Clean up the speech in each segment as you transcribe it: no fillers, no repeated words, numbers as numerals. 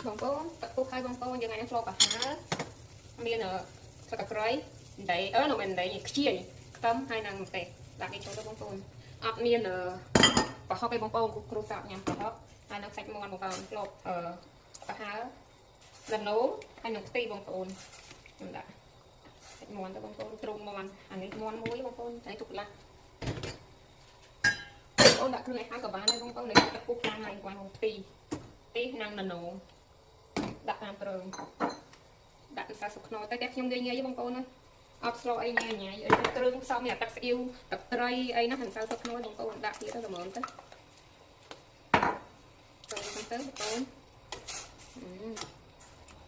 បងប្អូនទឹកពុះហើយបងប្អូនយើងអាចស្លបអាហារមានស្លឹកគ្រៃដីនោះមិនដីខ្ជាយខ្ទឹមហើយនឹងម្ទេសដាក់គេចូលទៅបងប្អូនអត់មានប្រហុកឯងបងប្អូនគ្រូសាប់ញ៉ាំប្រហុកហើយនឹងសាច់មាន់បងប្អូនស្លបអាហារដំណូងហើយនឹងខ្ទិះបងប្អូនខ្ញុំដាក់សាច់មាន់ទៅបងប្អូនទ្រុងមាន់អានេះមាន់មួយបងប្អូនតែទុកឡាបងដាក់គ្រឿងឲ្យហើយក៏បានដែរបងប្អូននេះទឹកពុះខ្លាំងហើយគាត់ខ្ទិះនឹងដំណូងដាក់តាមព្រឹងដាក់ទឹកសាសុខ្នុរទៅតែខ្ញុំងាយបងប្អូនណាអត់ស្លអីញ៉ាញ៉ៃអីគ្រឿងផ្សំមានទឹកស្អ៊ីវទឹកត្រីអីណាហ្នឹងសាសុខ្នុរបងប្អូនដាក់ទៀតទៅល្មមទៅទៅបងប្អូន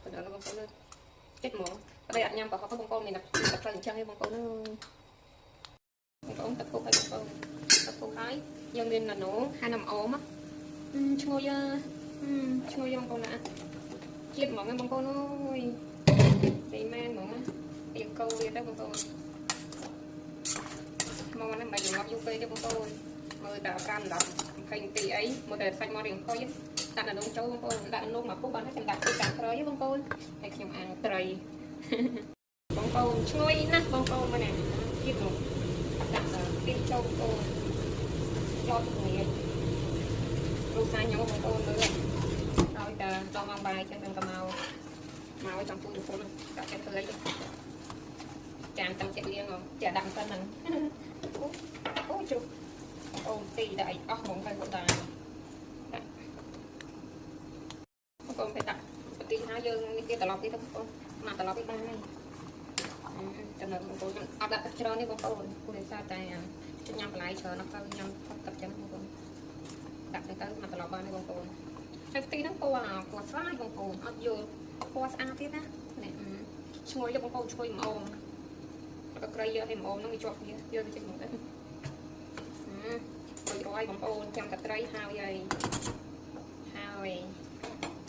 ទៅដល់បងប្អូនចិត្តហ្មងតែអត់ញ៉ាំប្រហុកបងប្អូនមានទឹកត្រីអញ្ចឹងឯងបងប្អូនបងប្អូនទឹកពុកឲ្យបងប្អូនទឹកពុកហើយយើងមានណាណូហើយណាំអូមឈ្ងុយឈ្ងុយបងប្អូនណាជាតិហ្មងបងប្អូនអើយទីមែនហ្មងពីកោវាទៅបងប្អូនមកហ្នឹងមិនយកយូរពេកទេបងប្អូនមើលតែ5 10 20នាទីអីមកតែសាច់មករៀងខុយដាក់នៅនំចូលបងប្អូនដាក់នំមកពុះបានខ្ញុំដាក់ពីតាមក្រោយបងប្អូនហើយខ្ញុំអាំងត្រីបងប្អូនឈ្ងុយណាស់បងប្អូនមកណាជាតិមកដាក់ពីចូលបងប្អូនឡតគ្នាគ្រូសាញ់ខ្ញុំបងប្អូនមើលឲ្យតែដល់មកបាយចឹងទៅមកចំពុះពុះដាក់ចិត្តទៅចានតាមចិត្តលៀងចាដាក់សិនហ្នឹងអូជុំអូនទីដាក់អស់ហ្មងទៅគាត់ដែរបងប្អូនទៅដាក់បន្តិចហើយយើងនេះទៀតត្រឡប់ទៀតទៅបងប្អូនមកត្រឡប់ទៀតបានហើយចំណុចបងប្អូនអត់ដាក់ទឹកច្រើនទេបងប្អូនព្រោះដោយសារតែញ៉ាំបន្លែច្រើនអត់ទៅញ៉ាំទឹកចឹងបងប្អូនដាក់ទៅមកត្រឡប់បានទេបងប្អូនហើយទីហ្នឹងពណ៌ស្រាយបងប្អូនអត់យល់ពណ៌ស្អាតទៀតណានេះឈ្ងុយទៅបងប្អូនឈ្ងុយម្អមទឹកក្រៃយកឲ្យម្អមហ្នឹងវាជាប់គ្នាយកទៅចិត្តមកទៅរួចរាល់បងប្អូនចាំទឹកត្រីហើយ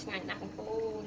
ឆ្ងាញ់ណាស់បងប្អូន